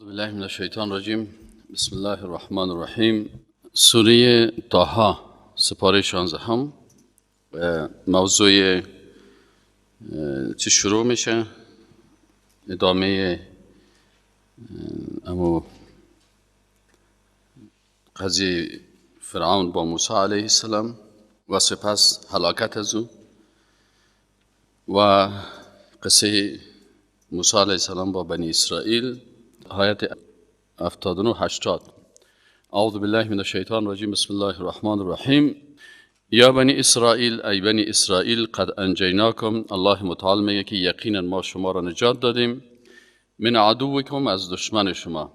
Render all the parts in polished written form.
بالله من الشیطان الرجیم. بسم الله الرحمن الرحیم. سوره طه سپاره 16 موضوع چی شروع میشه؟ ادامه امو قضیه فرعون با موسی علیه السلام و سپس هلاکت از او و قصه موسی علیه السلام با بنی اسرائیل آیت 79 80. اعوذ بالله من الشیطان الرجیم. بسم الله الرحمن الرحیم. یا بنی اسرائیل، ای بنی اسرائیل، قد انجیناکم، الله متعال میگه که یقینا ما شما را نجات دادیم، من عدوکم، از دشمن شما،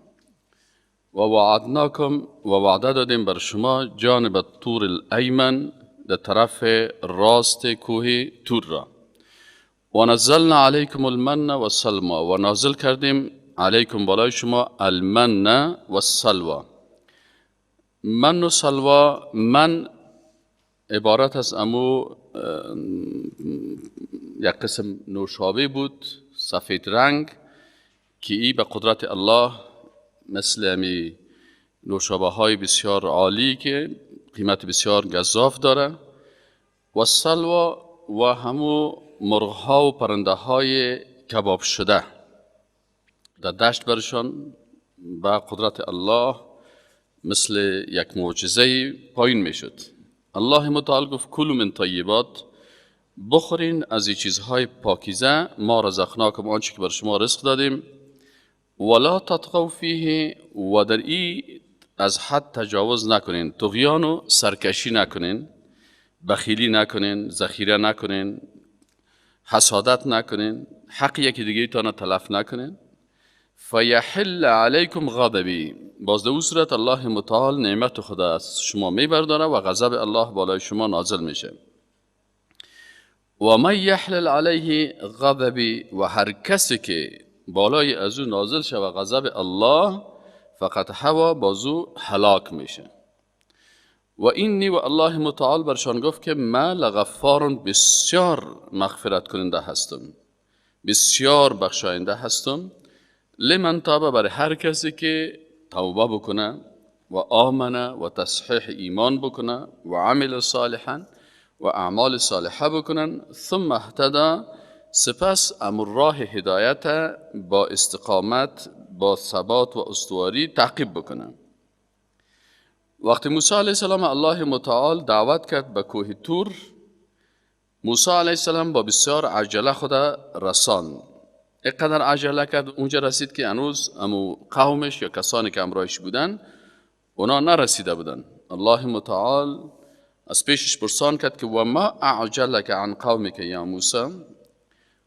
و وعدناکم، و وعده دادیم بر شما، جانب طور الایمن، در طرف راست کوه تور را، و نزلنا علیکم المن و السلوا، و نازل کردیم علیکم بالای شما المن و السلوا. من و سلوا، من عبارت از امو یک قسم نوشابه بود سفید رنگ که ای به قدرت الله مثل امی نوشابه های بسیار عالی که قیمت بسیار گزاف داره، و سلوا و همو مرغ ها و پرنده های کباب شده در دشت برشان به قدرت الله مثل یک معجزه پایین می شد. الله متعال گفت کلوا من طیبات، بخورین از این چیزهای پاکیزه، ما رزقناکم، آنچه که بر شما رزق دادیم، ولا تطغوا فیه، و در ای از حد تجاوز نکنین، طغیان و سرکشی نکنین، بخیلی نکنین، ذخیره نکنین، حسادت نکنین، حق یکی دیگه تان تلف نکنین. فیحل علیکم غضبی، باز در او صورت الله متعال نعمت خدا از شما میبرداره و غضب الله بالای شما نازل میشه. و من یحلل علیه غضبی، و هر کسی که بالای از او نازل شه و غضب الله، فقط هوا بازو هلاک میشه. و اینی، و الله متعال برشان گفت که ما لغفار، بسیار مغفرت کننده هستم، بسیار بخشاینده هستم، لمن تاب، برای هر کسی که توبه بکنه و آمنه و تصحیح ایمان بکنه و عمل صالحا و اعمال صالحه بکنن، ثم اهتدى، سپس امر راه هدایت با استقامت، با ثبات و استواری تعقیب بکنن. وقتی موسی علیه السلام الله متعال دعوت کرد به کوه تور، موسی علیه السلام با بسیار عجله خود رساند. اینقدر عجله کرد اونجا رسید که هنوز امو قومش یا کسانی که همراهش بودن اونا نرسیده بودن. الله متعال از پیشش پرسان کرد که و ما اعجلک عن قومک یا موسی،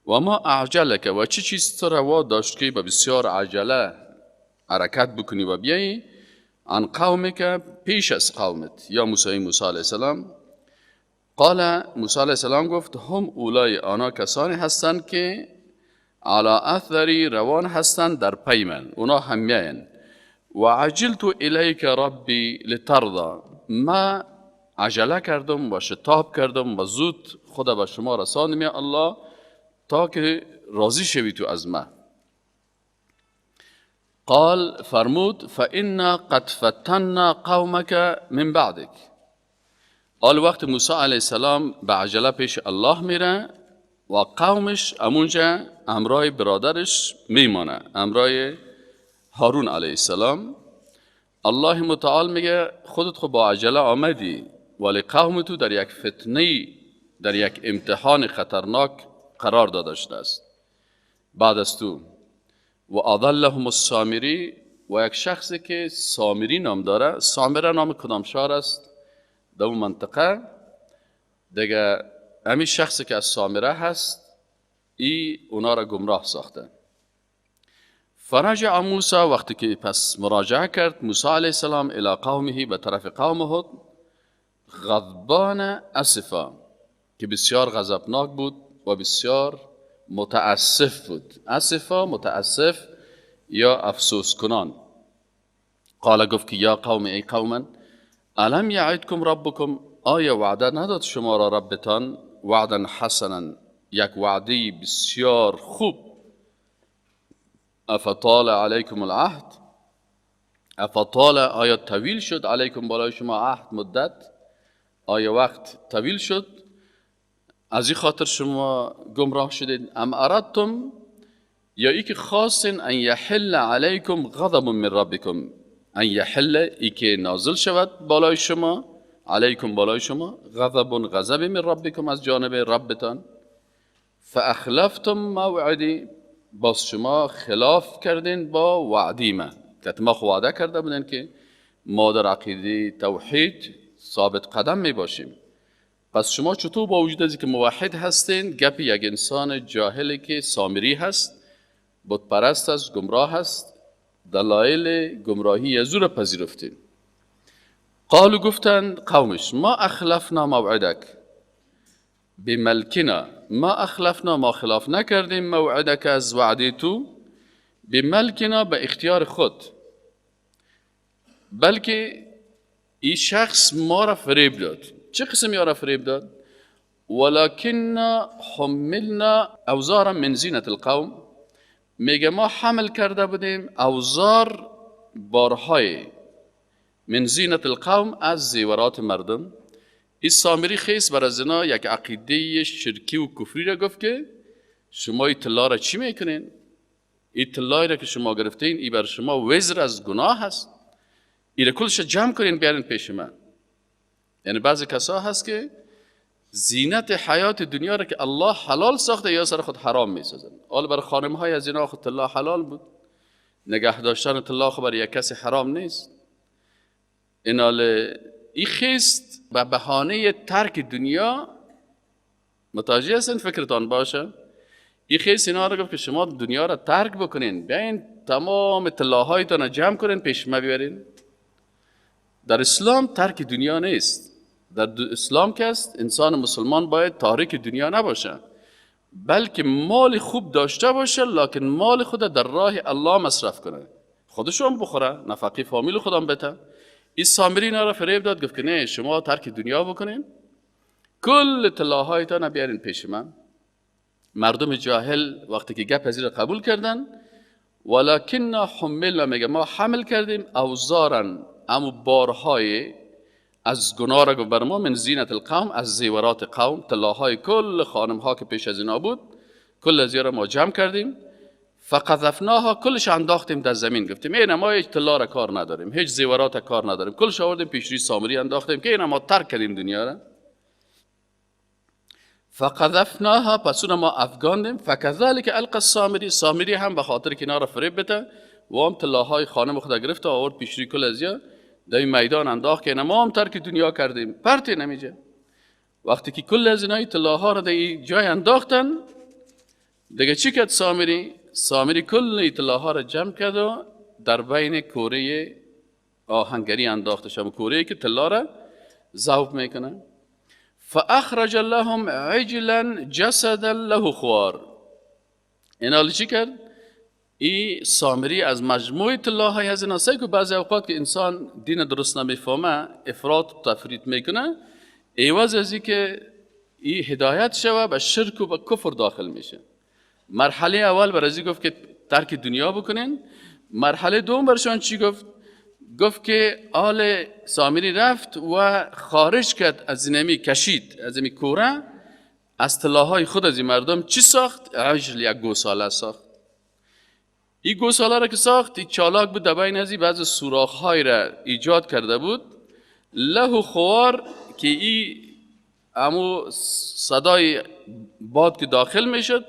و ما اعجلک، و چه چیز تو روا داشت که به بسیار عجله حرکت بکنی و بیایی، عن قومک، پیش از قومت، یا موسی علیه السلام. قال، موسی علیه السلام گفت هم اولای، آنها کسانی هستند که علی اثری، روان هستند در پی من، اونا همیه‌اند. و عجلت الیک ربی لترضی، ما عجله کردم و شتاب کردم و زود خدا به شما رساندم یا الله، تا که راضی شوی تو از ما. قال، فرمود فإنا قد فتنا قومک من بعدک. آل وقت موسی علیه السلام به عجله پیش الله میره و قومش امونجا همراه برادرش میمانه، همراه هارون علیه السلام. الله متعال میگه خودت خود با عجله آمدی، ولی قوم تو در یک فتنه، در یک امتحان خطرناک قرار داده شده است بعد از تو. و اضلهم السامری، و یک شخصی که سامری نام داره، سامره نام کدام شهر است در اون منطقه دیگه، همین شخصی که از سامره هست ای اونا را گمراه ساخته. فرجع موسی، وقتی که پس مراجعه کرد موسی علیه السلام الی قومه، به طرف قومه، غضبان اسفا، که بسیار غضبناک بود و بسیار متاسف بود. اسفا متاسف یا افسوس کنان. قال، گفت که یا قوم، ای قومن، الم یعدکم ربکم، آیا وعده نداد شما را ربتان، وعدا حسنا، یک وعده بسیار خوب، افطال علیکم العهد، افطال آیا طویل شد علیکم بالای شما عهد مدت، آیا وقت طویل شد از این خاطر شما گمراه شدید؟ ام اردتم، یا ای که خواستین ان یحل علیکم غضب من ربکم، ان یحل ای که نازل شود بالای شما، علیکم بالای شما، غضب من ربکم از جانب ربتان، فاخلفتم موعدی، باز شما خلاف کردین با وعدی من که ما وعده کرده بودن که ما در عقیده توحید ثابت قدم می باشیم. پس شما چطور با وجود از که موحد هستین گپ یک انسان جاهلی که سامری هست، بت پرست است، گمراه است، دلایل گمراهی از او را پذیرفتین؟ قالو گفتند قومش ما اخلفنا موعدک بملکنا، ما اخلفنا ما خلاف نکردیم موعدک از وعده تو، بملکنا به اختیار خود، بلکه این شخص ما را فریب داد. چه قسم یا را فریب داد؟ ولكن حملنا اوزارا من زینت القوم، میگه ما حمل کرده بودیم اوزار، بارهای، من زینت القوم از زیورات مردم. این سامری خیس بر از اینا یک عقیده شرکی و کفری را گفت که شما این طلا را چی میکنین؟ این طلایی را که شما گرفتین این بر شما وزر از گناه هست، این را کلش جمع کنین بیارین پیش من. یعنی بعضی کسا هست که زینت حیات دنیا را که الله حلال ساخته یا سر خود حرام میسازن. حالا برای خانم های از اینا خود طلا حلال بود، نگه داشتن طلا خود برای یک کسی حرام نیست. این خیست به بهانه ترک دنیا، متوجه هستین فکرتان باشه، این خیست اینا را گفت که شما دنیا را ترک بکنین، بیاین تمام طلاهایتان را جمع کنین پیش ما بیارین. در اسلام ترک دنیا نیست. در اسلام که است انسان مسلمان باید تارک دنیا نباشه، بلکه مال خوب داشته باشه، لکن مال خود در راه الله مصرف کنه، خودشون بخوره، نفقه فامیل خودم بده. این سامری اینا را فریب داد، گفت که نه شما ترک دنیا بکنین، کل طلاهایتان بیارین پیش من. مردم جاهل وقتی که گپ از این را قبول کردن، ولکن حملنا، میگه ما حمل کردیم اوزارن، امو بارهای از گناه را بر ما، من زینت القوم، از زیورات قوم، طلاهای کل خانم ها که پیش از اینا بود کل از را ما جمع کردیم. فقذفناها، کلش انداختیم در زمین، گفتیم این ما هیچ طلا را کار نداریم، هیچ زیورات کار نداریم، کلش آوردیم پیش روی سامری انداختیم که این ما ترک کردیم دنیا را. فقذفناها، پس اون ما افگاندیم. فکذلک القی السامری، سامری هم به خاطر که اینا را فریب بده و هم طلاهای خانم خود گرفت و آورد پیش روی کل از در این میدان انداخت که ما هم ترک دنیا کردیم، پرتی نمیجه. وقتی که کل از اینای طلاها را در این جای انداختن، دیگه چی کرد سامری کل طلاها را جمع کرد و در بین کوره آهنگری انداختش، هم کوره که طلا را ذوب میکنه. فاخرج لهم عجلا جسدا له خوار، این حالی چی کرد؟ این سامری از مجموع طلاهای از این که بعضی اوقات که انسان دین درست نمیفهمه افراط و تفریط میکنه، ایواز از این که این هدایت شوه به شرک و به کفر داخل میشه. مرحله اول برای گفت که ترک دنیا بکنین. مرحله دوم برشان چی گفت؟ گفت که آل سامری رفت و خارج کرد از اینمی، کشید از اینمی کوره، از طلاهای خود از این مردم چی ساخت؟ عجل، یک گوساله ساخت. این گوساله را که ساخت، این چالاک بود، دبین از این بعض سوراخ‌های را ایجاد کرده بود، له خوار، که این امو صدای باد که داخل میشد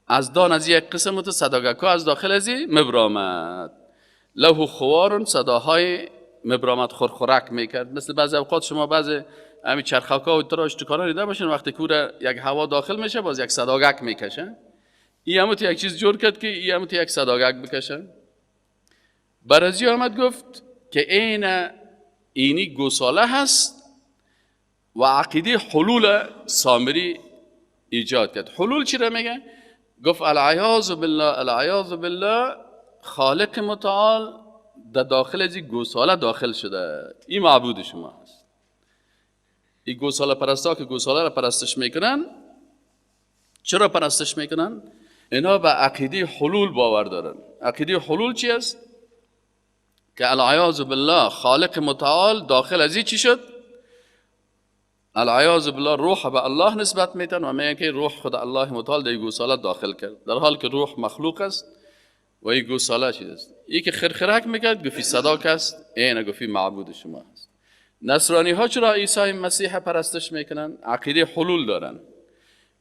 از دان از یک قسمت صداگکا از داخل از این مبرامد، له خوار، صداهای مبرامد خورخورک میکرد. مثل بعضی اوقات شما بعضی همین چرخاکا و تراش تو دیده باشین وقتی کوره یک هوا داخل میشه باز یک صداگک میکشه، این همون یک چیز جور کرد که این همون یک صداگک بکشه. برازی آمد گفت که اینی گوساله هست و عقیده حلول سامری ایجاد کرد. حلول چی را میگه؟ گفت العیاذ بالله، العیاذ بالله، خالق متعال در داخل از این گوساله داخل شده، این معبود شما هست. این گوساله پرستا که گوساله را پرستش میکنن، چرا پرستش میکنن؟ اینا به عقیده حلول باور دارن. عقیده حلول چی است؟ که العیاذ بالله خالق متعال داخل از چی شد؟ العیاذ بالله روح به الله نسبت میتن و میگن که روح خود الله متعال در گوساله داخل کرد، در حال که روح مخلوق است و این گوساله چیز است. این که خرخرک میکرد گفتی صدا کست، این گفتی معبود شما هست. نصرانی ها چرا عیسی مسیح پرستش میکنن؟ عقیده حلول دارن.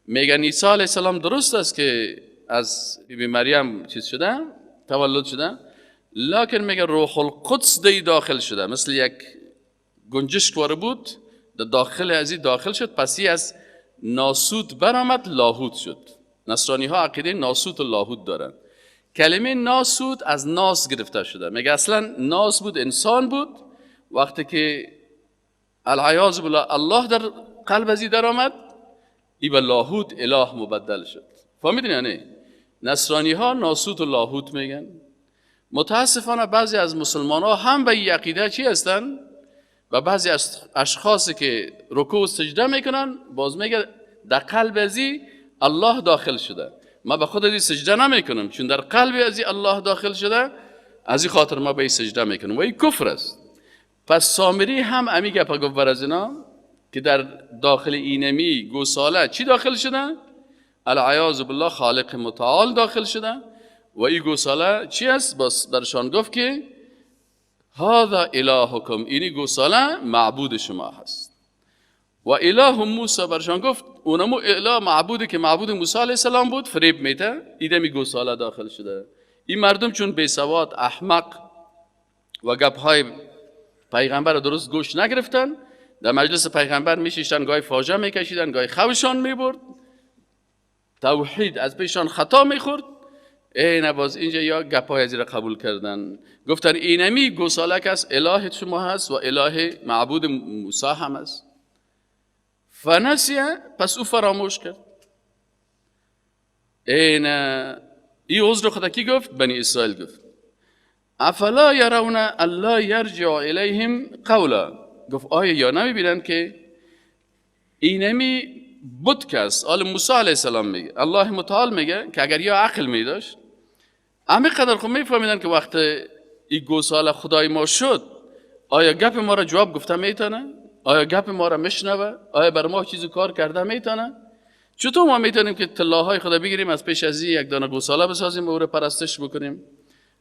میگن عیسی علیه السلام درست است که از بیبی مریم چیز شده، تولد شده، لکن میگه روح القدس دی داخل شده، مثل یک گنجشک واره بود در داخل ازی داخل شد، پسی از ناسوت برآمد لاهوت شد. نصرانی ها عقیده ناسوت و لاهوت دارن. کلمه ناسوت از ناس گرفته شده، میگه اصلا ناس بود، انسان بود، وقتی که العیاذ بالله الله در قلب ازی در آمد، ای به لاهوت اله مبدل شد. فهمیدین یا نه؟ نصرانی ها ناسوت و لاهوت میگن. متاسفانه بعضی از مسلمان ها هم به این عقیده چی هستن؟ و بعضی از اشخاصی که رکوع و سجده میکنن باز میگه در قلب ازی الله داخل شده، ما به خود ازی سجده نمیکنم چون در قلب ازی الله داخل شده، از این خاطر ما به این سجده میکنم و این کفر است. پس سامری هم امی گپا گفت بر از اینا که در داخل اینمی گوساله چی داخل شده؟ العیاذ بالله خالق متعال داخل شده و این گوساله چی است؟ بس برشان گفت که هذا الهکم، اینی گوساله معبود شما هست. و اله موسی برشان گفت اونمو اله معبودی که معبود موسی علیه السلام بود فریب میته، ایدمی گوساله داخل شده. این مردم چون بیسواد احمق و گپهای پیغمبر درست گوش نگرفتن، در مجلس پیغمبر میشیشتن، گاهی فاجعه میکشیدن، گاهی خوشان میبرد، توحید از پیشان خطا میخورد. این باز اینجا یا گپای ازی را قبول کردن، گفتن اینمی گوساله که است اله شما هست و اله معبود موسی هم است. فنسیه، پس او فراموش کرد. این عذر خدا کی گفت؟ بنی اسرائیل گفت. افلا یرون الله یرجع الیهم قولا، گفت آیا یا نمیبینن که اینمی بود که است؟ آل موسی علیه السلام میگه، الله متعال میگه که اگر یا عقل میداشت همه قدر خود میفهمیدن که وقت این گوساله خدای ما شد، آیا گپ ما را جواب گفته میتونه؟ آیا گپ ما را میشنوه؟ آیا بر ما چیزی کار کرده میتونه؟ چطور ما میتونیم که طلاهای خدا بگیریم از پیش از یک دانه گوساله بسازیم و او را پرستش بکنیم؟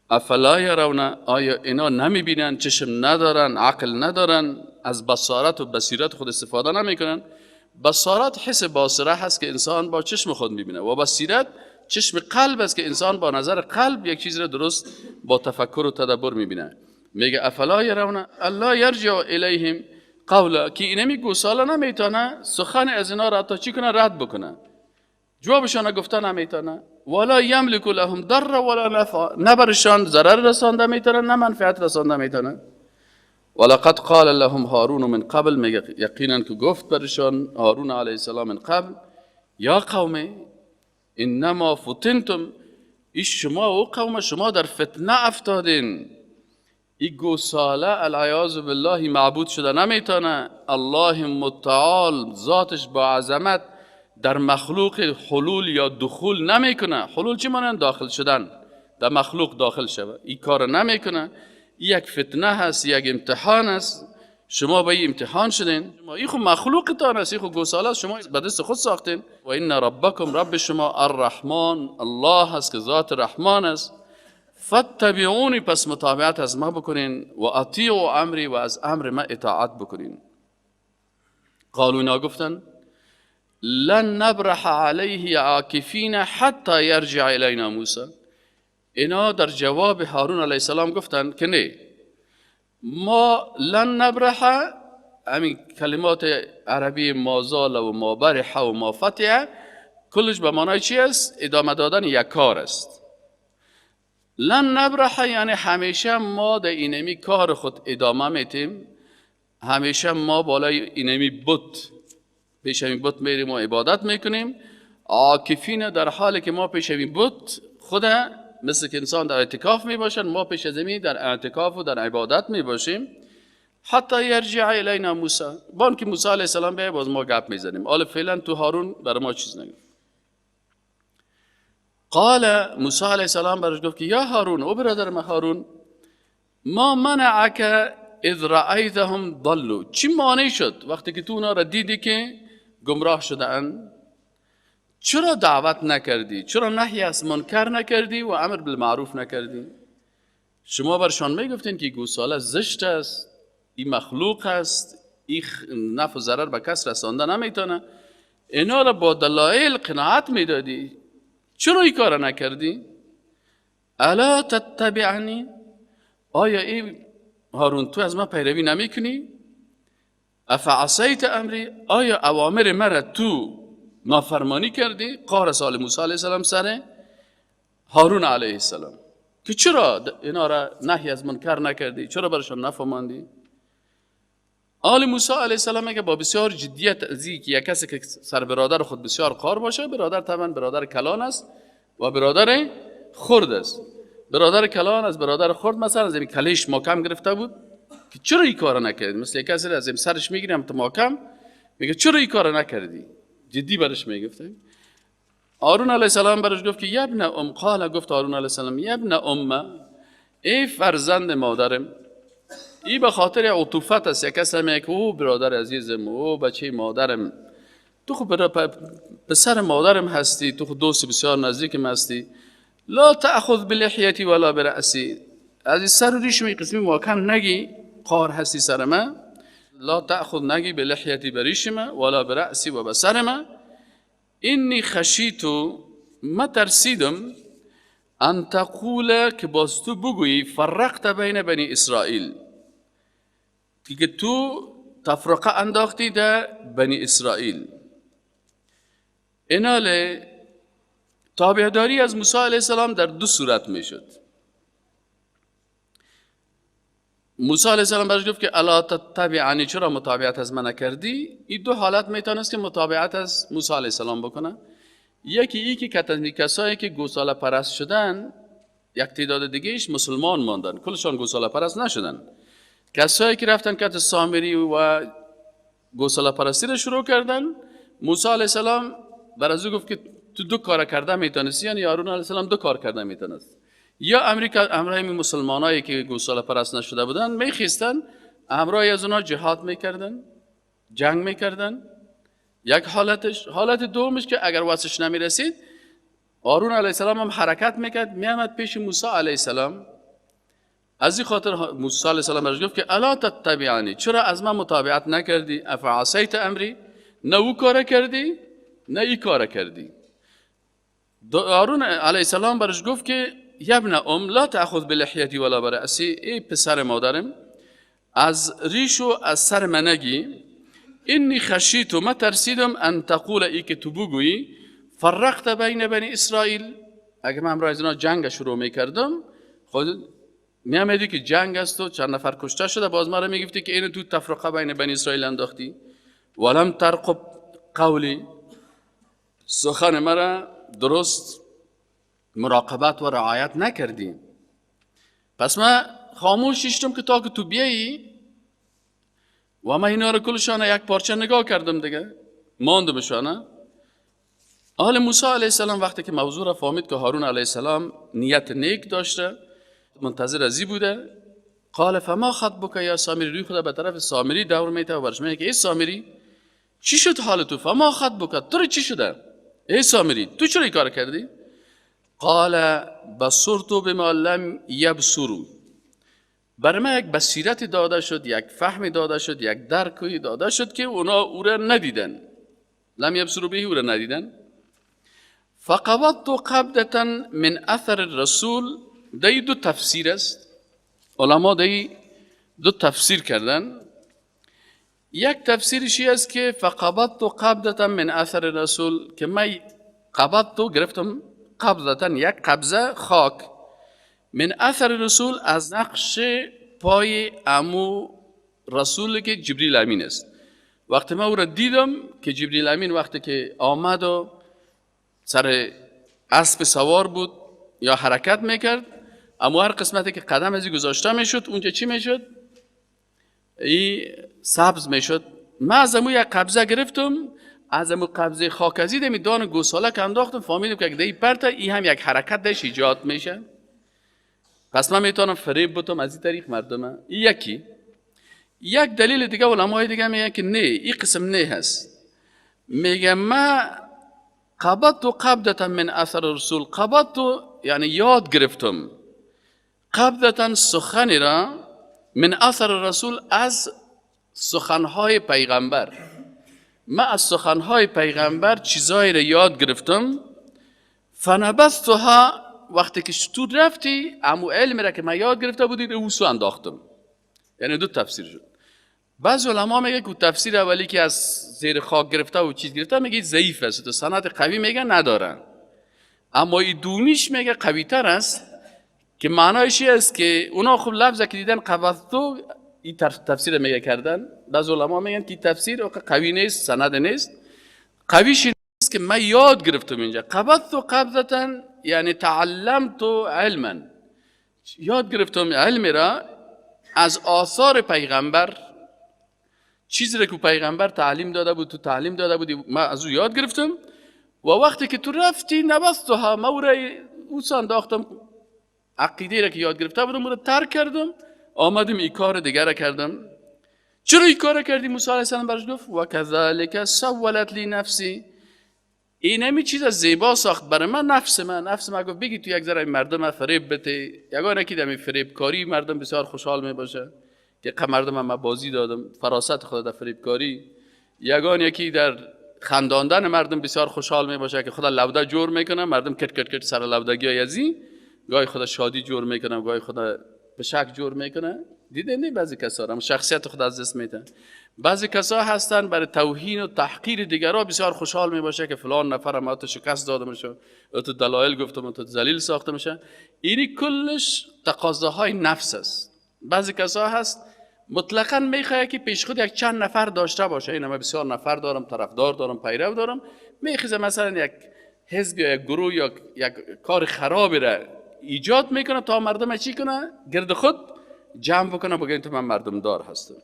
افلا یرون، آیا اینا نمیبینن، چشم ندارن، عقل ندارن، از بصارت و بصیرت خود استفاده نمیکنن؟ بصارت حس باصره هست که انسان با چشم خود میبینه و بصیرت چشم قلب است که انسان با نظر قلب یک چیز را درست با تفکر و تدبر میبینه. میگه افلا یرون الله یرجع الیهم قولا، که اینمی گوساله نمیتونه سخن از اینا را تا چی کنه؟ رد بکنه، جوابشان گفته نمیتونه. ولا یملک لهم ضر ولا نفع، نه برشان ضرر رسانده میتونه نه منفعت رسانده میتونه. ولقد قال لهم هارون من قبل، میگه یقینا که گفت برشان هارون علیه السلام من قبل، یا قوم انما فتنتم، ای شما و قوم شما در فتنه افتادین. این گوساله العیاذ بالله معبود شده نمیتونه. الله متعال ذاتش با عظمت در مخلوق حلول یا دخول نمیکنه. حلول چی مانند؟ داخل شدن، در مخلوق داخل شوه، این کار نمیکنه. یک فتنه هست، یک امتحان است. شما به این امتحان شدین، این خود مخلوقتان است، این خود گوساله است، شما به دست خود ساختین. و این ربکم، رب شما الرحمن، الله هست که ذات رحمان است. فاتبعونی، پس متابعت از ما بکنین، و اطیعوا امری، و از امر ما اطاعت بکنین. قالوا، اینا گفتن لن نبرح علیه عاکفین حتی یرجع الینا موسی. اینا در جواب هارون علیه السلام گفتن که نه، ما لن نبرح، همین کلمات عربی ما زال و ما برح و ما فتح کلش به معنای چی است؟ ادامه دادن یک کار است. لن نبرح یعنی همیشه ما در اینمی کار خود ادامه میتیم، همیشه ما بالای اینمی بت، پیش همین بت میریم و عبادت میکنیم. عاکفین در حالی که ما پیش همین بت خود مثل که انسان در اعتکاف میباشن، ما پیش از این در اعتکاف و در عبادت میباشیم. حتی یرجع الینا موسی، بان که موسی علیه السلام بیاید باز ما گپ میزنیم. حالا فعلا تو هارون برای ما چیز نگفت. قال موسی علیه السلام برش گفت که یا هارون، او برادر من هارون، ما منعک اذ رأیتهم ضلوا، چی مانع شد وقتی که تو اونا را دیدی که گمراه شدن؟ چرا دعوت نکردی؟ چرا نهی از منکر نکردی و امر بالمعروف نکردی؟ شما برشان میگفتین که گوساله زشت است، این مخلوق است، این نفع و ضرر به کس رسانده نمیتونه، اینا را با دلایل قناعت میدادی، چرا این کار نکردی؟ الا تتبعنی، آیا ای هارون تو از من پیروی نمیکنی؟ افعصیت امری، آیا اوامر مرا تو نافرمانی کردی؟ قهر سال موسی علیه السلام سر هارون علیه السلام که چرا اینا را نهی از منکر نکردی، چرا برشان نفهماندی؟ آل موسی علیه السلام میگه با بسیار جدیت از که یک کسی که سر برادر خود بسیار قار باشه، برادر طبعا برادر کلان است و برادر خرد است. برادر کلان از برادر خرد مثلا از این کلیش محکم گرفته بود که چرا این کار نکردی، مثل یک کسی از این سرش میگیریم تو محکم میگه چرا این کار نکردی، جدی برش میگفته. هارون علیه السلام برش گفت که یا ابن ام، قال، گفت هارون علیه السلام یا ابن ام، ای فرزند مادرم، این به خاطر عطوفت است، یک کسی میگه که او برادر عزیزم، او بچه مادرم، تو خود پسر مادرم هستی، تو خود دوست بسیار نزدیکم هستی، لا تأخذ بلحیتی ولا برأسی، از این سر و ریشم قسمی محکم نگی قار هستی سر من، لا تأخذ نگی بلحیتی بریشم ولا برأسی و بسر من، اینی خشیتو، ما ترسیدم، ان تقول، که باز تو بگویی، فرقت بین بنی اسرائیل، که تو تفرقه انداختی در بنی اسرائیل. ایناله تابعداری از موسی علیه السلام در دو صورت میشد. موسی علیه السلام برش گفت که الا تتبعنی، چرا متابعت از من نکردی؟ این دو حالت میتونست که متابعت از موسی علیه السلام بکنه. یکی ای که کسایی که گوساله پرست شدن، یک تعداد دیگهش مسلمان ماندن، کلشان گوساله پرست نشدن. کسایی که رفتن کت سامری و گوساله پرستی رو شروع کردن، موسی علیه السلام بر از او گفت که تو دو کار کرده میتونستی، یعنی هارون علیه السلام دو کار کرده میتونست. یا امرای مسلمانایی که گوساله پرست نشده بودن میخیستن امرای از اونا جهاد میکردن، جنگ میکردن. یک حالتش. حالت دومش که اگر واسش نمیرسید، هارون علیه السلام هم حرکت میکرد، میامد پیش موسی علیه السلام. از این خاطر موسی علیه السلام برش گفت که الا تتبعنی، چرا از من متابعت نکردی؟ افعصیت امری، نه او کار کردی نه ای کار کردی. هارون علیه السلام برش گفت که یا ابن ام لا تأخذ بلحیتی ولا برأسی، ای پسر مادرم از ریش و از سر من نگی، اینی خشیتو، ما ترسیدم، ان تقول، ای که تو بگویی، فرقت بین بنی اسرائیل، اگه من امروز اینا جنگ شروع میکردم، خود میامدی که جنگ است و چند نفر کشته شده، باز ما را میگفتی که اینو تو تفرقه بین بنی اسرائیل انداختی. ولم ترقب قولی، سخن مرا درست مراقبت و رعایت نکردی. پس من خاموش شدم که تا که تو بیایی، و من اینا رو کلشان یک پارچه نگاه کردم دیگه، ماندمشانه. آل موسی علیه السلام وقتی که موضوع را فهمید که هارون علیه السلام نیت نیک داشته، منتظر ازی بوده، قال فما خطبک یا سامری، روی خدا به طرف سامری دور میته و برش میگه که ای سامری، چی شد حال تو؟ فما خطبک، تو چی شده؟ ای سامری، تو چرا این کار کردی؟ قال بصرت بما لم یبصروا، بر من یک بصیرت داده شد، یک فهم داده شد، یک درکی داده شد که اونا او را ندیدن. لم یبصروا به، او را ندیدن. فقبضت قبضة من اثر الرسول، دی دو تفسیر است، علما دی دو تفسیر کردن. یک تفسیرشی است که فقبضت قبضة من اثر الرسول، که من قبضت گرفتم، قبضة یک قبضه خاک، من اثر رسول از نقش پای امو رسول که جبریل امین است. وقتی من او را دیدم که جبریل امین وقتی که آمد و سر اسب سوار بود یا حرکت میکرد، اما هر قسمتی که قدم ازی گذاشته میشد اونجا چی میشد؟ ای سبز میشد. من از امو یک قبضه گرفتم، از امو قبضه خاکزی دمی دان گوساله که انداختم فهمیدم که اگه پرتا این هم یک حرکت داشت ایجاد میشه. پس من میتونم فریب بتم از این طریق مردم. یکی یک دلیل دیگه علمای دیگه میگن که نه، این قسم نه هست. میگه ما قبضت قبضتا من اثر رسول، قبضت یعنی یاد گرفتم، قبضتا سخنی را من اثر رسول از سخنهای پیغمبر. من از سخنهای پیغمبر چیزایی را یاد گرفتم. فنبذتها، وقتی که تو رفتی امو علم را که من یاد گرفته بودید اوسو انداختم. یعنی دو تفسیر شد. بعض علما میگه که تفسیر اولی که از زیر خاک گرفته و چیز گرفته میگه ضعیف است، تو سند قوی میگه نداره. اما این دونیش میگه قوی تر است که معنایش است که اونا خب لفظی که دیدن قبضتو این تفسیر میگه کردن. بعض علما میگن که تفسیر قوی نیست، سند نیست. قویش است که من یاد گرفتم اینجا. قبضتو قبضتا یعنی تعلمت علما، یاد گرفتم علم را از آثار پیغمبر، چیزی را که پیغمبر تعلیم داده بود، تو تعلیم داده بودی، من از او یاد گرفتم. و وقتی که تو رفتی نبستها، من او را اوسا انداختم، عقیده را که یاد گرفته بودم او را ترک کردم، آمدم این کار دیگر را کردم. چرا این کار کردی؟ موسی علیه السلام برش گفت و کذالک سولت لی نفسی، این همی چیز زیبا ساخت برای من نفس من گفت بگی تو یک ذره مردم فریب بده. یگانه که دمی فریب کاری مردم بسیار خوشحال می باشه که مردم من بازی دادم، فراست خدا در فریب کاری. یگانه یکی در خنداندن مردم بسیار خوشحال می باشه که خدا لوده جور میکنه، مردم کٹ کٹ کٹ سر لودگی ازی، گاهی خدا شادی جور میکنه، گاهی خدا به شک جور میکنه. دیده نه بعضی کسا هم شخصیت خدا از دست میدن. بعضی کسا هستن برای توهین و تحقیر دیگران بسیار خوشحال می باشه که فلان نفر ما تو شکست داده میشه، تو دلایل گفتم، تو ذلیل ساخته میشه. اینی کلش تقاضاهای نفس است. بعضی کسا هست مطلقاً میخواد که پیش خود یک چند نفر داشته باشه. این من بسیار نفر دارم، طرفدار دارم، پیرو دارم. میخواد مثلا یک حزب یا یک گروه یا یک کار خرابی را ایجاد میکنه تا مردم چی کنه؟ گرد خود جمع بکنه بگه تو من مردم دار هستم.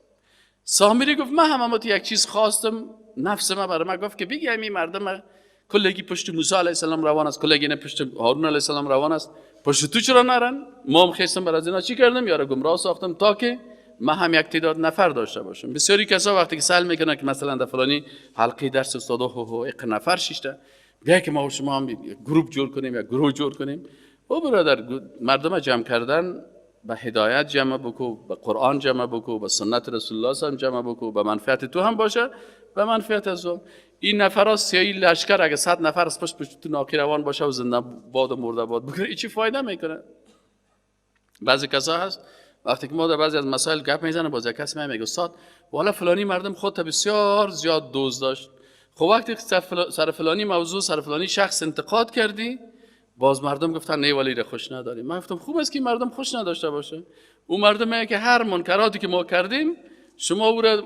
سامری گفت من هم یک چیز خواستم، نفس من برای من گفت که بگی همین مردم کلگی پشت موسی علیه السلام روان است، کلگی نه پشت هارون علیه السلام روان است، پشت تو چرا نرن؟ ما هم خواستم برای از اینا چی کردم؟ یارو گمراه ساختم تا که ما هم یک تعداد نفر داشته باشم. بسیاری کسا وقتی که سال میکنن که مثلا در فلانی حلقه درس استاد یک نفر شیشته بیا که ما و شما هم گروه جور کنیم یا گروه جور کنیم. او برادر مردم جمع کردن به هدایت جمع بکو، به قرآن جمع بکو، به سنت رسول الله صلی الله علیه و جمع بکو، به منفعت تو هم باشه، به منفعت از اون. این نفرها سیایی لشکر اگه 100 نفر از پشت تو ناکی روان باشه و زنده باد و مرده باد بگیره، این چی فایده میکنه؟ بعضی کسا هست وقتی که ما در بعضی از مسائل گپ میزنه باز یک کسی میگه استاد والا فلانی مردم خودت بسیار زیاد دوز داشت، خب وقتی سر فلانی موضوع سر فلانی شخص انتقاد کردی باز مردم گفتن نه ولی خوش نداریم. من گفتم خوب است که مردم خوش نداشته باشه. اون مردم میگه که هر منکراتی که ما کردیم شما او را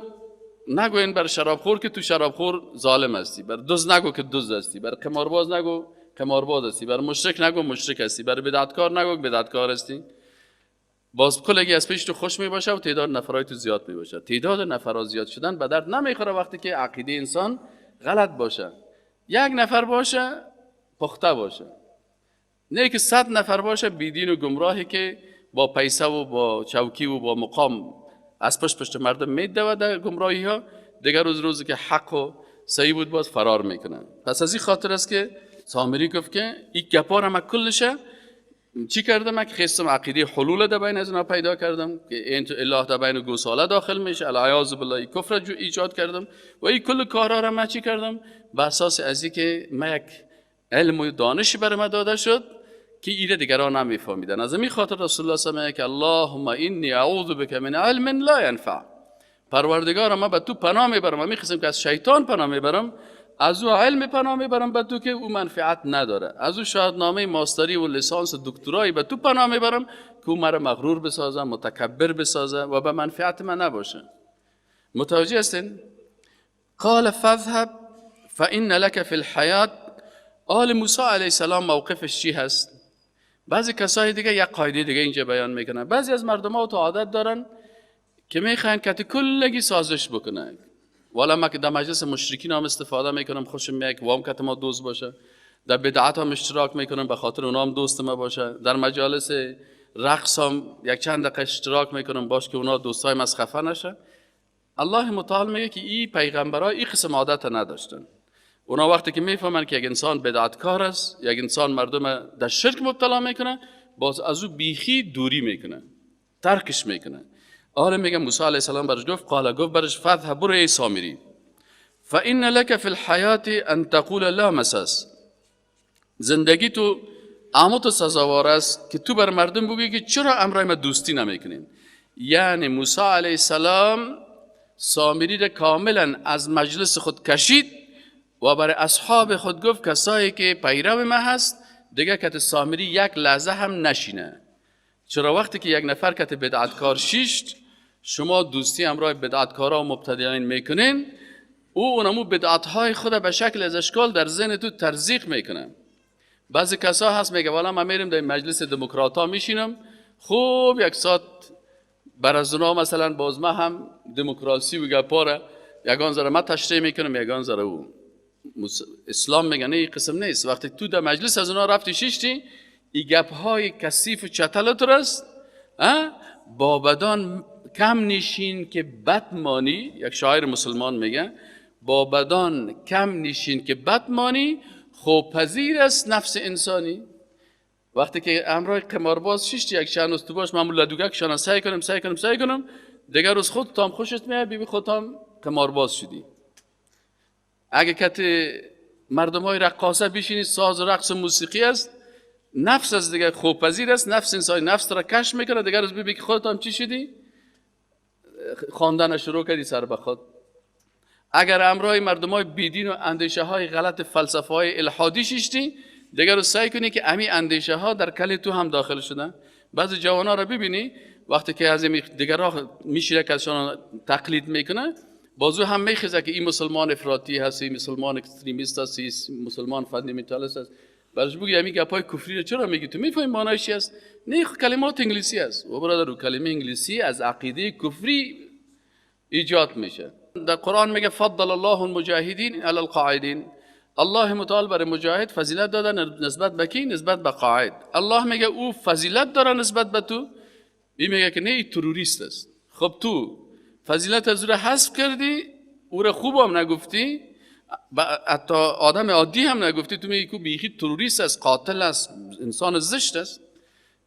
نگوین بر شرابخور که تو شرابخور ظالم هستی، بر دزد نگو که دزد هستی، بر قمارباز نگو قمارباز هستی، بر مشرک نگو مشرک هستی، بر بدعتکار نگو بدعتکار هستی. باز کلگی از پیش تو خوش می باشه و تعداد نفرای تو زیاد می باشه. تعداد نفرها زیاد شدن به درد نمیخوره وقتی که عقیده انسان غلط باشه. یک نفر باشه پخته باشه، نه که 100 نفر باشه بیدین و گمراهی که با پیسه و با چوکی و با مقام از پشت مردم میدوه در گمراهی ها، دیگر روزی که حق و صحیح بود باز فرار میکنن. پس از این خاطر است که سامری گفت که این گپا را من کلشه چی کردم؟ من که خواستم عقیده حلول در بین از اینا پیدا کردم که این الله در بین گوساله داخل میشه، العیاذ بالله کفر ایجاد کردم و این کل کارا را من چی کردم؟ به اساس از اینکه من یک علم و دانشی برای من داده شد که ایره دیگران نمیفهمیدن. از این خاطر رسول الله صلی الله علیه و آله که اللهم انی اعوذ بک من علم لا ینفع، پروردگار من به تو پناه میبرم، من میخواستم که از شیطان پناه میبرم، از او علم پناه میبرم به تو که او منفعت نداره، از او شهادتنامه ماستری و لیسانس دکترایی به تو پناه میبرم که او مرا مغرور بسازه، متکبر بسازه و به منفعت من نباشه. متوجه هستین؟ قال فاذهب فإن لك في الحیات. آل موسی علیه السلام موقفش چی هست؟ بعضی کسای دیگه یک قاعده دیگه اینجا بیان میکنن. بعضی از مردم ها تو عادت دارن که میخوان که کلگی سازش بکنن، والا ما که در مجلس مشرکین هم استفاده میکنم، خوشم میاد که وام کت ما دوست باشه. در بدعت هم اشتراک میکنم به خاطر اونا هم دوست ما باشه. در مجالس رقص هم یک چند دقیقه اشتراک میکنم باش که اونا دوستای من خفه نشه. الله متعال میگه که این پیغمبرای این قسم عادت نداشتن. اونا وقتی که میفهمن که یک انسان بدعتکار است، یک انسان مردم در شرک مبتلا میکنه، باز از او بیخی دوری میکنه، ترکش میکنه. آره میگه موسی علیه السلام برش گفت، قال گفت برش فذهب برو ای سامری فإن لك في الحیات ان تقول لا مساس، زندگی تو تو سزاوار است که تو بر مردم بگی که چرا امرای ما دوستی نمیکنین. یعنی موسی علیه السلام سامری را کاملا از مجلس خود کشید و برای اصحاب خود گفت کسایی که پیرو ما هست دیگه کت سامری یک لحظه هم نشینه. چرا وقتی که یک نفر کت بدعتکار شیشت شما دوستی همراه بدعتکارا و مبتدعین میکنین، او اونمو بدعتهای خود به شکل از اشکال در ذهن تو ترزیق میکنه. بعضی کسا هست میگه والا من میرم در مجلس دموکراتا میشینم، خوب یک ساعت بر از اونا مثلا باز ما هم دموکراسی و گپاره یگان ذره ما تشریح میکنم یگان ذره او. اسلام میگه نه این قسم نیست. وقتی تو در مجلس از اونا رفتی شیشتی، این گپهای کثیف و چتل تو است، با بدان کم نشین که بد مانی. یک شاعر مسلمان میگه با بدان کم نشین که بد مانی، خوب پذیر است نفس انسانی. وقتی که امرای قمارباز شیشتی یک چند روز تو باش معمول لدوگک شانه سعی کنم دیگر روز خود تام خوشت میاد بی خود تام قمارباز شدی. اگه کت مردم های رقاصه بیشینی ساز و رقص و موسیقی است، نفس از دیگه خوب پذیر است، نفس انسانی نفس را کش میکنه. دیگر روز بی که خودت هم چی شدی؟ خواندن شروع کردی سر به خود. اگر امرای مردم های بیدین و اندیشه های غلط فلسفه های الحادی شیشتی، دیگر رو سعی کنی که امی اندیشه ها در کل تو هم داخل شدن. بعضی جوان ها رو ببینی وقتی که از دیگر ها میشیره که ازشان تقلید میکنه، بازو هم میخیزه که این مسلمان افراطی هست، این مسلمان اکستریمیست هست، این مسلمان فاندامنتالیست هست. برش بگی امی گپای کفری رو چرا میگی؟ تو میفهمی معنیش چی است؟ نه کلمات انگلیسی است و برادر، کلمه انگلیسی از عقیده کفری ایجاد میشه. در قرآن میگه فضل الله المجاهدین علی القاعدین. الله متعال برای مجاهد فضیلت داده نسبت به کی؟ نسبت به قاعد. الله میگه او فضیلت داره نسبت به تو، این میگه که نه این تروریست است. خب تو فضیلت از او را حذف کردی، او را خوب هم نگفتی، حتی آدم عادی هم نگفتی، تو میگی که بیخی تروریست است، قاتل است، انسان زشت است.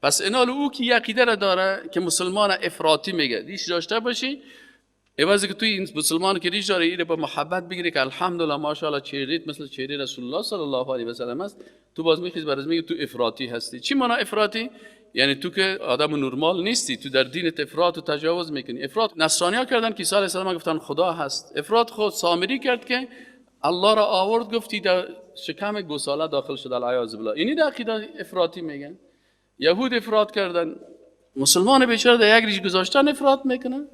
پس اینال او که عقیده را داره که مسلمان افراطی میگه دیش داشته باشی، عوضی که توی این مسلمان که ریش داره ایره با محبت بگیری که الحمدلله ماشاءالله چهرهت مثل چهره رسول الله صلی الله علیه و سلم است، تو باز میخیز برای میگه تو افراطی هستی. چی معنی افراطی؟ یعنی تو که آدم نرمال نیستی، تو در دینت افراط و تجاوز میکنی. افراط نصرانی‌ها کردن که عیسی علیه السلام گفتن خدا هست. افراط خود سامری کرد که الله را آورد گفتی در شکم گوساله داخل شد العیاذ بالله. اینی در عقیده افراطی میگن. یهود افراط کردن، مسلمان بیچاره در یک ریش گذاشتن افراط میکنن.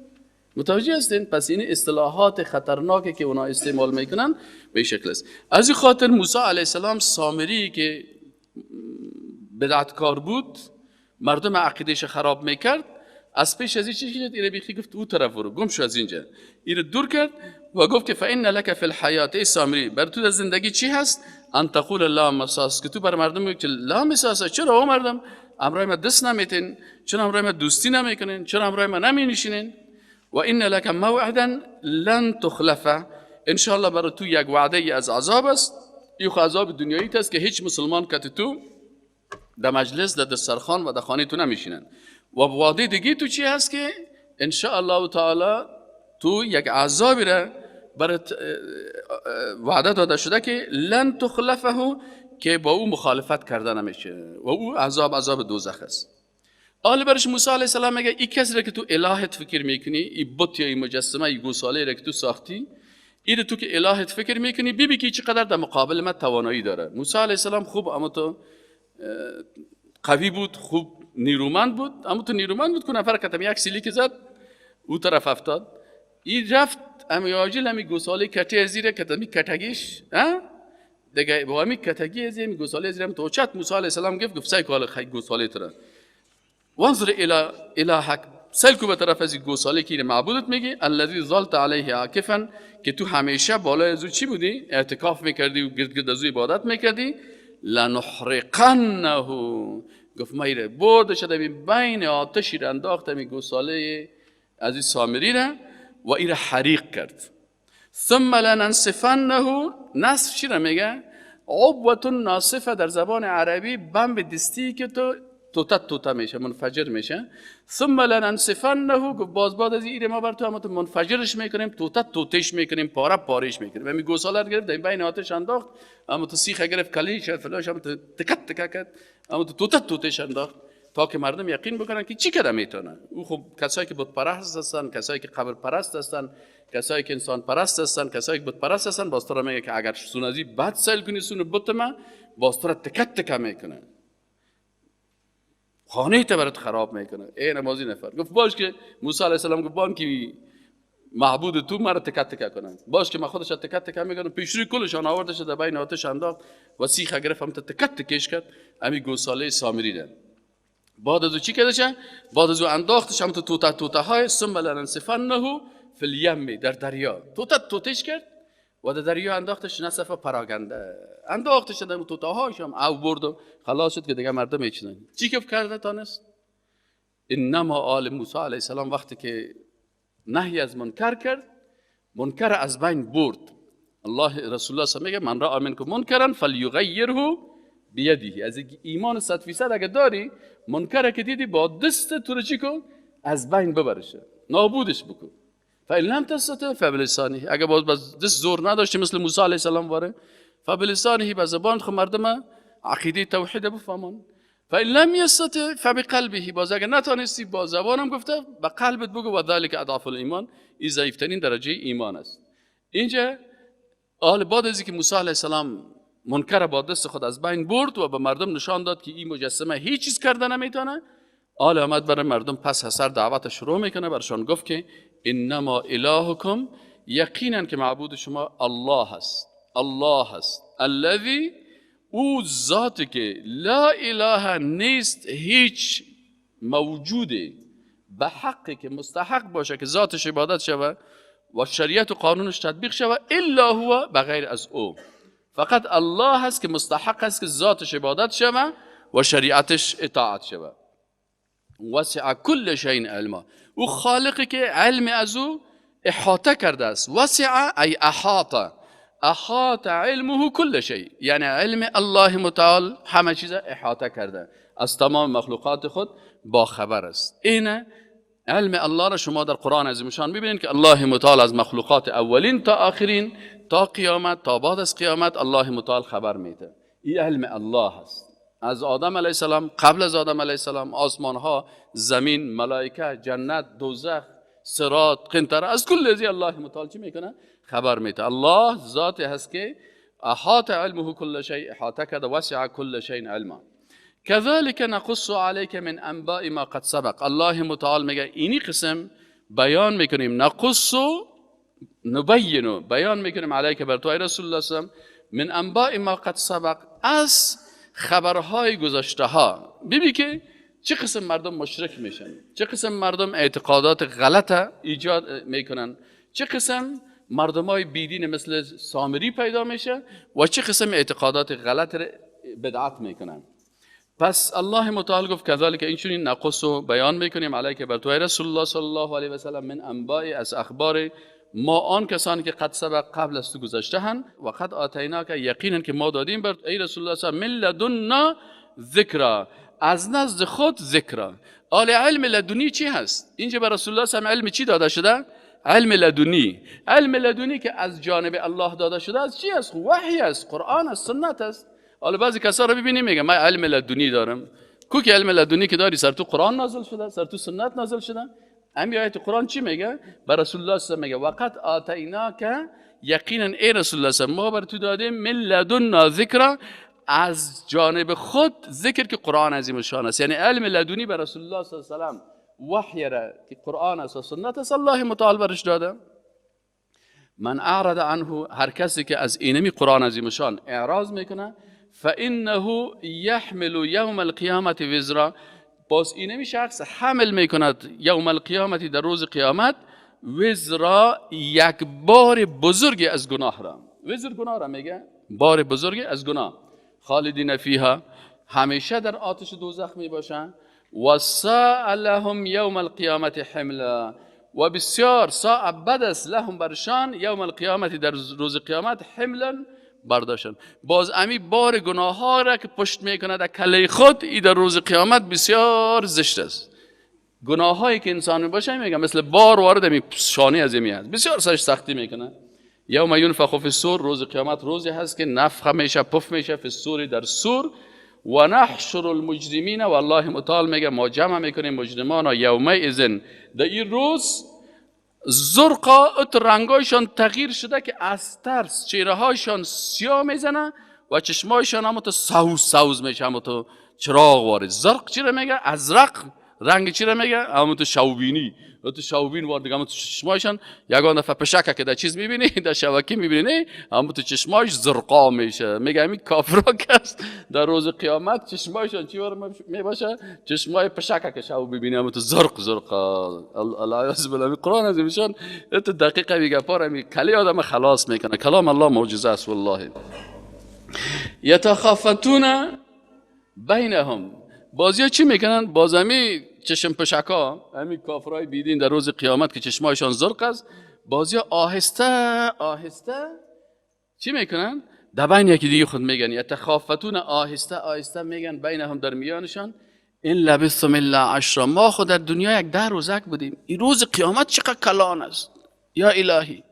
متوجه هستین؟ پس این اصطلاحات خطرناکی که اونا استعمال میکنن به شکل است. از این خاطر موسی علیه السلام سامری که بدعتکار بود، مردم عقیدهش خراب میکرد، از پیش از این چی کرد؟ این بیخی گفت او طرف برو، گم شو از اینجا. این دور کرد و گفت که فإن لك فی الحیات ای سامری، بر تو در زندگی چی هست؟ ان تقول لا مساس، که تو بر مردم میگی که لا مساس. چرا او مردم امرای ما دست نمیتین؟ چرا امرای ما دوستی نمیکنین؟ چرا امرای ما نمینشینین؟ و ان لك موعدا لن تخلفه، ان شاء الله برای تو یک وعده از عذاب است. این عذاب دنیایی است که هیچ مسلمان کت تو در مجلس در دسترخوان و در خانه تو نمیشینن. و وعده دیگه تو چی هست که ان شاء الله تعالی تو یک عذابی را برات وعده داده شده که لن تخلفه، که با او مخالفت کردن نمیشه و او عذاب دوزخ است. حالا برش موسی علیه السلام میگه این کسی را که تو الهت فکر میکنی، این بت یا این مجسمه، این گوساله را که تو ساختی، این تو که الهت فکر میکنی، ببین که چقدر در مقابل من توانایی داره. موسی علیه السلام خوب اما تو قوی بود، خوب نیرومند بود، اما تو نیرومند بود که نفر کتم یک سیلی زد او طرف افتاد. این رفت امی آجیل همی گوساله کتی ازیره کتمی کتگیش دیگه با همی کتگی ازیره همی گوساله ازیره هم توچت. موسی علیه السلام گفت سعی که حالا گوساله تره وانظر الهک سلکو به طرف از گوساله که معبودت میگی، الذی ظلت علیه عاکفا، که تو همیشه بالای ازو چی بودی؟ اعتکاف میکردی و گرد گرد ازو عبادت میکردی. لنحرقنه، گفت ما ایره بردش بین آتشی را انداختم این گوساله از این سامری را و ایره حریق کرد. ثم لننسفنه، نصف چی را میگه؟ عبوة ناصفه در زبان عربی بمب دستی که تو توتا میشه، منفجر میشه. ثم لننسفنه، گفت باز بعد از این ما بر تو هم منفجرش میکنیم، توتش میکنیم، پاره پارهش میکنیم. همین گوساله رو گرفت بین آتش انداخت، اما تو سیخ گرفت کلیش فلاش، اما تو تکت کرد، اما تو توتش انداخت تا که مردم یقین بکنن که چی کده میتونه. او خب کسایی که بت پرست هستن، کسایی که قبر پرست هستن، کسایی که انسان پرست هستن، کسایی که بت پرست هستن، باز تو را میگه که اگر سونازی بد سیل کنی سون بت ما، باز تو را تکت میکنه، خانه تا برات خراب میکنه. ای نمازی نفر گفت باش که موسی علیه السلام گفت بام که معبود تو مرا تکت کنن، باش که من خودش تکت میکنم. پیش روی کلشان آوردش در بین آتش انداخت و سیخ گرفت هم تکت کش کرد امی گوساله سامری ده. بعد از چی کردش؟ بعد از انداختش هم توته های. ثم لننسفنه فی الیم، در دریا توتش کرد و در دریا انداختش، نصف پراگنده انداختش در توته هاش هم او برد و خلاص شد که دیگه مردم میچنن. چی که کرده تانست؟ انما آل موسی علیه السلام وقتی که نهی از منکر کرد، منکر از بین برد. الله رسول الله صلی میگه من رأى منکم منکرا فلیغیره بیده. از ایمان 100% اگه داری، منکر که دیدی با دست تو رو چی کن؟ از بین ببرشه، نابودش بکن. فإن لم تستطع فبلسانه، اگه باز دست زور نداشتی مثل موسی علیه السلام واره، فبلسانه، به زبان خود مردم عقیده توحید بفهمن. فإن لم يستطع فبقلبه، باز اگه نتونستی با زبانم گفته به قلبت بگو و ذلک اضعف الایمان، این ضعیفترین درجه ایمان است. اینجا بعد از اینکه موسی علیه السلام منکر با دست خود از بین برد و به مردم نشان داد که این مجسمه هیچ چیز کرده نمیتونه، آمد برای مردم پس از سر دعوت شروع میکنه، برشان گفت که انما الهکم، یقینا که معبود شما الله هست، الله هست، الذی، او ذاتی که لا اله نیست هیچ موجوده به حقی که مستحق باشه که ذاتش عبادت شود و شریعت و قانونش تطبیق شود الا هو، بغیر از او. فقط الله هست که مستحق است که ذاتش عبادت شود و شریعتش اطاعت شود. وسع کل شیء علما، او خالقی که علم از او احاطه کرده است. وسع ای احاط علمه کل شیء، یعنی علم الله متعال همه چیز احاطه کرده، از تمام مخلوقات خود با خبر است. این علم الله را شما در قرآن عظیمشان ببینید که الله متعال از مخلوقات اولین تا آخرین تا قیامت، تا بعد از قیامت الله متعال خبر میده. این علم الله هست. از آدم علیه السلام، قبل از آدم علیه السلام، آسمان ها، زمین، ملائکه، جنت، دوزخ، صراط، قنطره، از کل ازی الله متعال چی میکنه؟ خبر میده. الله ذاتی هست که احاط علمه کل شیء، احاطه کرده، وسع کل شیء علما. كذلك نقص عليك من انباء ما قد سبق. الله متعال میگه اینی قسم بیان میکنیم، نقص نبین، بیان میکنیم علیک بر تو ای رسول الله صلی الله علیه و آله، من انباء ما قد سبق، از خبرهای گذشته ها. ببین که چه قسم مردم مشرک میشن، چه قسم مردم اعتقادات غلط ایجاد میکنن، چه قسم مردمای بیدین مثل سامری پیدا میشه و چه قسم اعتقادات غلط بدعت میکنن. پس الله متعال گفت کذالک، اینچنین نقص و بیان میکنیم علیک بر تو ای رسول الله صلی الله علیه و سلم، من انباء، از اخبار ما آن کسانی که قد سبق قبل از تو گذشته هن، و قد آتیناک، یقینا که ما دادیم بر ای رسول الله صلی الله علیه و سلم، من لدنا ذکر، از نزد خود ذکر. آل علم لدنی چی هست؟ اینجا بر رسول الله صلی الله علیه و علم چی داده شده؟ علم لدنی. علم لدنی که از جانب الله داده شده از چی است؟ وحی است، قرآن است، سنت است. حالا بعضی کسا رو ببینیم میگه من علم لدنی دارم. کو که علم لدنی که داری سر تو قرآن نازل شده، سر تو سنت نازل شده؟ امی آیت قرآن چی میگه؟ بر رسول الله صلی الله علیه و میگه وقد آتیناک، یقینا ای رسول الله صلی الله علیه و ما بر تو دادیم من لدنا ذکر، از جانب خود ذکر که قرآن عظیم شان است. یعنی علم لدنی بر رسول الله صلی الله علیه و وحی را که قرآن است و سنت است الله متعال برش داده. من اعرض عنه، هر کسی که از اینمی قرآن عظیم شان اعراض میکنه، فانه یحمل یوم القیامت وزرا، باز این شخص حمل میکند یوم القیامتی در روز قیامت وزرا یک بار بزرگی از گناه را. وزر گناه را میگه، بار بزرگی از گناه. خالدین فیها، همیشه در آتش دوزخ می باشند. و ساء لهم یوم القیامت حملا، و بسیار ساء بد است لهم برشان یوم القیامت در روز قیامت حملا برداشتن. باز امی بار گناه ها را که پشت میکنه در کله خود، ای در روز قیامت بسیار زشت است. گناه هایی که انسان باشه میگه مثل بار وارد می شانه از می هست، بسیار سرش سختی میکنه. یوم ینفخ فی الصور، روز قیامت روزی هست که نفخ میشه، پف میشه فی الصور، در صور. و نحشر المجرمین، و الله متعال میگه ما جمع میکنیم مجرمان یومئذ، در این روز زرقا، ات رنگایشان تغییر شده که از ترس چهره هایشان سیاه میزنه و چشمایشان هم تو سوز میشه، هم تو چراغ وارد. زرق چی رو میگه؟ ازرق. رنگ چی رو میگه؟ هم تو شوبینی، تو شوبین وارد، هم تو چشمایشان یگان دفعه پشکه که در چیز میبینی، در شبکه میبینی، هم تو چشمایش زرقا میشه. میگه همین کافرا کس در روز قیامت چشمایشان چی وارد میباشه؟ چشمای پشکه که شو ببینی، هم تو زرقا. الله عز وجل قرآن از میشن تو دقیقه میگه پاره می کلی آدم خلاص میکنه. کلام الله معجزه است والله. یتخافتون بینهم، بازیا چی میکنن؟ باز همی چشم پشکا، همی کافرای بیدین در روز قیامت که چشمایشان زرق است، بازیا آهسته چی میکنن؟ در بین یکی دیگه خود میگن یتخافتون، آهسته میگن بینهم در میانشان، این لبثتم الا عشرا، ما خود در دنیا یک 10 روزک بودیم، این روز قیامت چقدر کلان است یا الهی.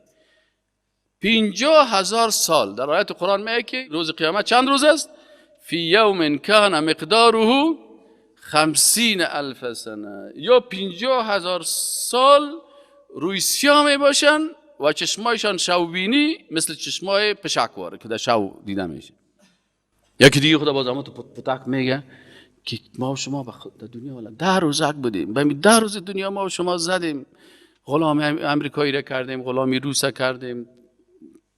50,000 سال در آیت قرآن میگه که روز قیامت چند روز است؟ فی یوم کان مقداره 50,000 سنه، یا 50,000 سال روی سیاه می باشن و چشمایشان شوبینی مثل چشمای پشکواره که در شو دیده میشه. یکی دیگه خدا باز تو پتک میگه که ما و شما در دنیا والا 10 روزک بودیم، به 10 روز دنیا ما و شما زدیم، غلامی امریکایی را کردیم، غلامی روس کردیم،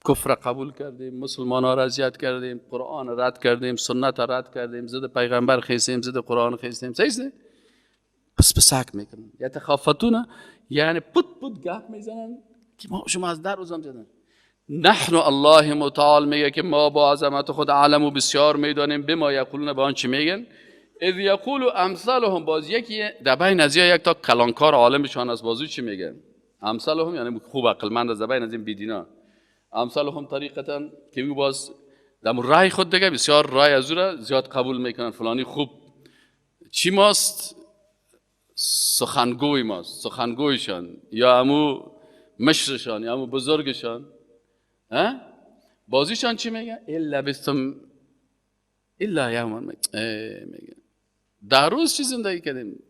کفر قبول کردیم، مسلمان ها را اذیت کردیم، قرآن رد کردیم، سنت رد کردیم، ضد پیغمبر خیستیم، ضد قرآن خیستیم. صحیح؟ پس پسک میکنن. یتخافتون یعنی پت گپ میزنن که ما شما از 10 روزم زدن. نحن الله متعال میگه که ما با عظمت خود عالم و بسیار میدانیم، بما یقولون، به آن چی میگن. اذ یقول امثالهم، باز یکی در بین از یک تا کلانکار عالمشان از بازو چی میگن؟ امثالهم یعنی خوب عقلمند از بین از این بیدینا. امثالهم طریقتا که او باز در رای خود دیگه بسیار رای از او را زیاد قبول میکنن. فلانی خوب چی ماست؟ سخنگوی ماست، سخنگویشان، یا امو مشرشان، یا امو بزرگشان. بازیشان چی میگه؟ الا بستم الا یوما، میگه 10 روز چی زندگی کردیم.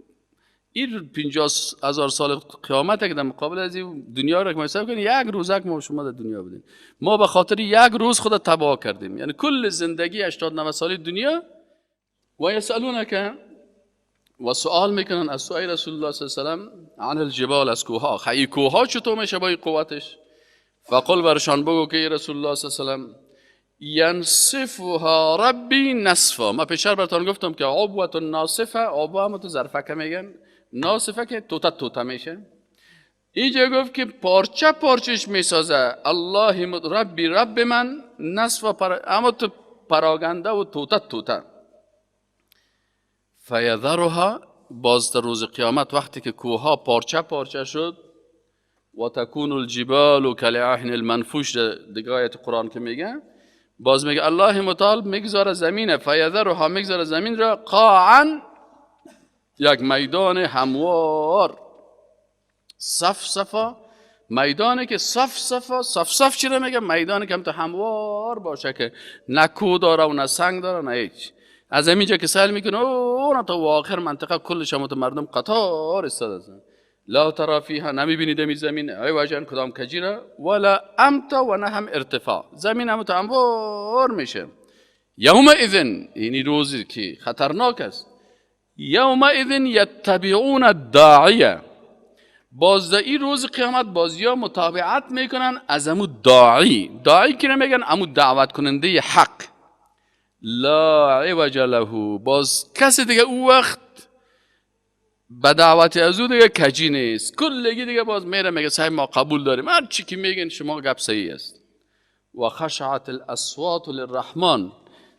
این 50,000 سال قیامت که در مقابل از این دنیا را که حساب کنیم، 1 روزک ما شما در دنیا بودیم. ما به خاطر 1 روز خود تباه کردیم، یعنی کل زندگی 80-90 سالی دنیا. و یسالونک، و سوال میکنن از سوی رسول الله صلی الله علیه و سلم عن الجبال، از کوها. خیلی کوها چطور میشه با این قوتش؟ فقل برشان بگو که رسول الله صلی الله علیه و سلم ینصفها ربی نصفا. ما پیشتر براتون گفتم که عبوت ناصفه، عبوه هم تو ظرفک میگن، ناصفه که توتا میشه. اینجا گفت که پارچش میسازه الله ربی رب من نصفا، اما تو پراگنده و توتا. فیذرها، باز در روز قیامت وقتی که کوها پارچه شد، و تکون الجبال کالعهن المنفوش، دیگه آیت قرآن که میگه، باز میگه الله متعال میگذاره زمین، فیذرها، میگذاره زمین را قاعا، یک میدان هموار، صفصفا، میدانی که صف چی رو میگه؟ میدانی که هم تو هموار باشه که نه کو داره و نه سنگ داره نه هیچ. از همینجا که سهل میکنه اون تا آخر منطقه کلش هم مردم قطار استاده، لا ترى فیها، نمیبینی دمی زمین عوجا کدام کجیره، ولا امتا و نه هم ارتفاع، زمین هم تو هموار میشه. یومئذ، اینی روزی که خطرناک است، یومئذ یتبعون الداعیه، باز در این روز قیامت بازیا متابعت میکنن از امو داعی که نمیگن امو دعوت کننده حق، لا عوج له، باز کسی دیگه او وقت به دعوت از او دیگه کجی نیست، کلگی دیگه باز میره میگه صاحب ما قبول داریم، هر چی که میگن شما گپ صحیح است. و خشعت الاصوات للرحمن،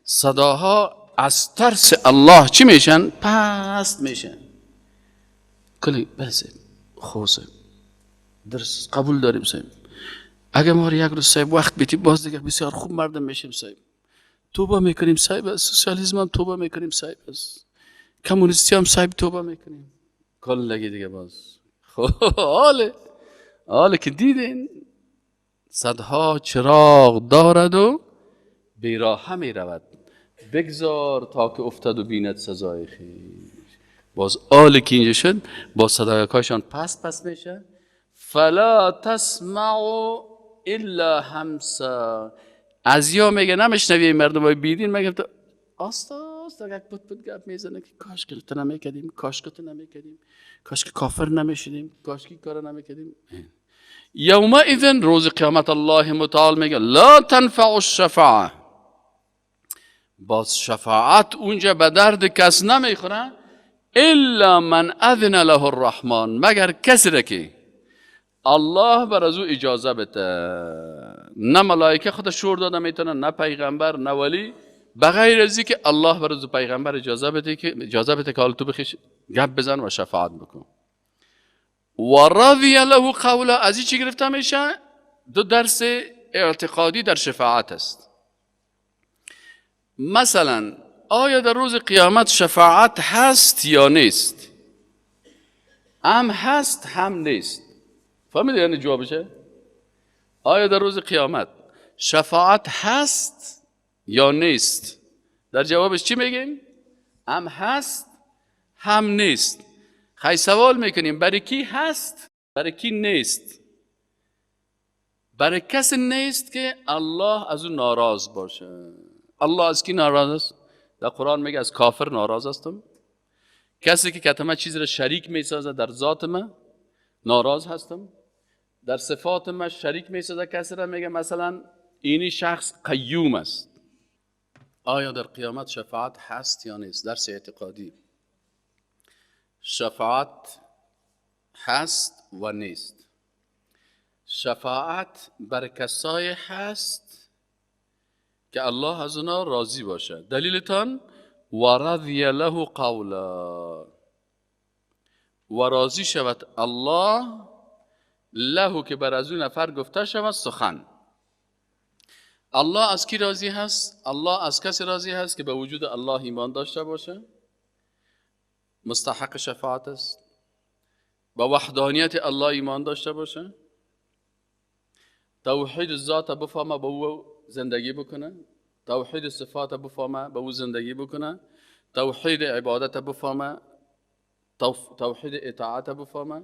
صداها از ترس الله چی میشن؟ پست میشن. کلی بس خوصه درست قبول داریم صاحب. اگه ما یک روز صاحب وقت بیتیم باز دیگه بسیار خوب مردم میشیم صاحب. توبه میکنیم صاحب، از سوسیالیسم هم توبه میکنیم صاحب، از کمونیستی هم صاحب توبه میکنیم. کلگی دیگه باز حاله که دیدین صدها چراغ دارد و بیراه می رود، بگذار تا که افتد و بیند سزای خویش. باز آل که اینجا شد با صدایکاشان پس میشه. فلا تسمع الا همسا، از یا میگه نمیشنوی مردم های بیدین، میگه تو آستا یک پت گپ میزنه که کاش که تو نمیکردیم، کاش که تو نمیکردیم، کاش که کافر نمیشدیم، کاش که کار نمیکردیم. یومئذ روز قیامت الله متعال میگه لا تنفع الشفاعه، باز شفاعت اونجا به درد کس نمیخوره الا من اذن له الرحمن، مگر کسی را که الله بر از او اجازه بده. نه ملائکه خود شور داده میتونه، نه پیغمبر، نه ولی، بغیر از که الله بر از او پیغمبر اجازه بده که حال تو بخیش گپ بزن و شفاعت بکن. و رضی له قولا، از این چی گرفته میشه؟ دو درس اعتقادی در شفاعت است. مثلا آیا در روز قیامت شفاعت هست یا نیست؟ هم هست هم نیست. فهمید یعنی جوابشه؟ آیا در روز قیامت شفاعت هست یا نیست؟ در جوابش چی میگیم؟ هم هست هم نیست. خیلی سوال میکنیم برای کی هست برای کی نیست؟ برای کسی نیست که الله از اون ناراض باشه. الله از کی ناراض است؟ در قرآن میگه از کافر ناراض هستم. کسی که کتمه چیزی را شریک میسازه در ذات من ناراض هستم. در صفات من شریک میسازه کسی را، میگه مثلا اینی شخص قیوم است. آیا در قیامت شفاعت هست یا نیست؟ درس اعتقادی. شفاعت هست و نیست. شفاعت بر کسای هست که الله از اونا راضی باشه. دلیلتان و رضی له قولا، و راضی شود الله له که بر از اون نفر گفته شود سخن. الله از کی راضی هست؟ الله از کسی راضی هست که به وجود الله ایمان داشته باشه، مستحق شفاعت است. به وحدانیت الله ایمان داشته باشه، توحید ذات بفهمه به او زندگی بکنه، توحید صفات بفهمه به او زندگی بکنه، توحید عبادت بفهمه، توحید اطاعت بفهمه،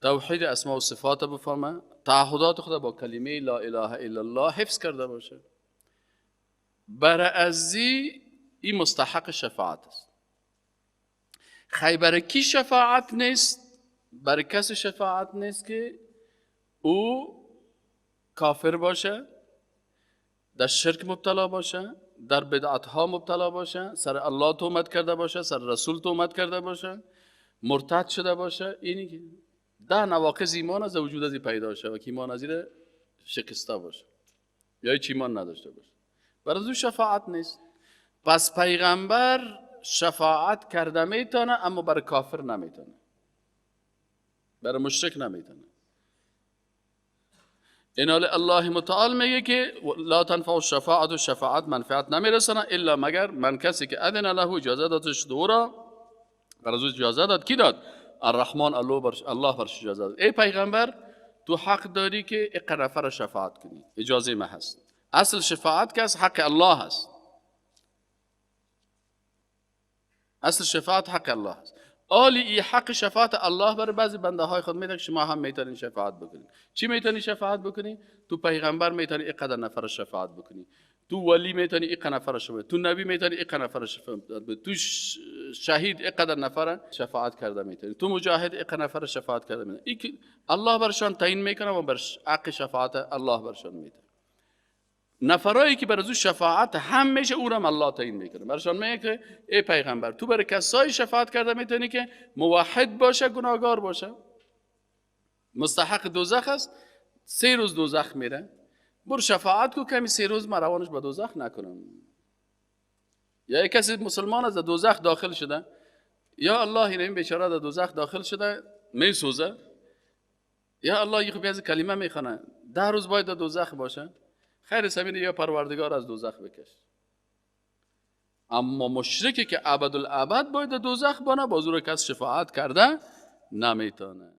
توحید اسماء و صفات بفهمه، تعهدات خود با کلمه لا اله الا الله حفظ کرده باشه. برای ازی این مستحق شفاعت است. خیلی برای کی شفاعت نیست؟ برای کسی شفاعت نیست که او کافر باشه، در شرک مبتلا باشه، در بدعت ها مبتلا باشه، سر الله تهمت کرده باشه، سر رسول تهمت کرده باشه، مرتد شده باشه. اینی که 10 نواقض ایمان از وجود از پیدا شه و که ایمان از این شکسته باشه یا هیچ ایمان نداشته باشه، برای او شفاعت نیست. پس پیغمبر شفاعت کرده میتونه اما برای کافر نمیتونه، برای مشرک نمیتونه. اینال الله متعال میگه که لا تنفع الشفاعت، و شفاعت منفعت نمیرسونه الا مگر من کسی که اذن له اجازه دادش دورا، برای از اجازه داد. کی داد؟ الرحمن، الله برش اجازه داد. ای پیغمبر تو حق داری که یک نفر شفاعت کنی، اجازه ما هست. اصل شفاعت که از حق الله هست، اصل شفاعت حق الله هست. آلی ای حق شفاعت الله برای بعضی بنده های خود میده که شما هم میتونین شفاعت بکنید. چی میتونی شفاعت بکنی؟ تو پیغمبر میتونی اینقدر نفر شفاعت بکنی، تو ولی میتونی اینقدر نفر شفاعت، تو نبی میتونی اینقدر نفر شفاعت بکنی، تو شهید اینقدر نفر شفاعت کرده میتونی، تو مجاهد اینقدر نفر شفاعت کرده میتونی. الله برشان تعیین میکنه و برش حق شفاعت الله برشان میده. نفرایی که برای او شفاعت هم میشه او را الله تعیین میکنه. برشان میگه که ای پیغمبر تو برای کسایی شفاعت کرده میتونی که موحد باشه، گناهگار باشه، مستحق دوزخ است، 3 روز دوزخ میره، برو شفاعت کو کمی 3 روز روانش به دوزخ نکنم. یا یک کسی مسلمان از دوزخ داخل شده، یا الله این بیچاره در دوزخ داخل شده میسوزه، یا الله یه خوبی از کلمه میخونه 10 روز باید در دوزخ باشه، خیر سمینه یا پروردگار از دوزخ بکش. اما مشرکی که ابدالابد باید در دوزخ بانه، بازو رو کس شفاعت کرده نمیتونه.